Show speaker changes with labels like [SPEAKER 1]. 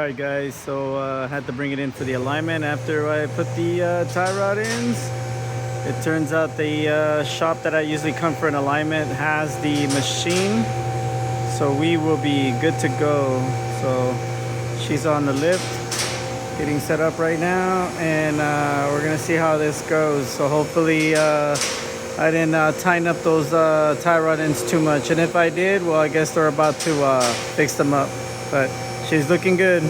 [SPEAKER 1] Alright guys, so I had to bring it in for the alignment after I put the tie rod ins. It turns out the shop that I usually come for an alignment has the machine, so we will be good to go. So she's on the lift, getting set up right now, and we're gonna see how this goes. So hopefully I didn't tighten up those tie rod ends too much, and if I did, well, I guess they're about to fix them up, but she's looking good.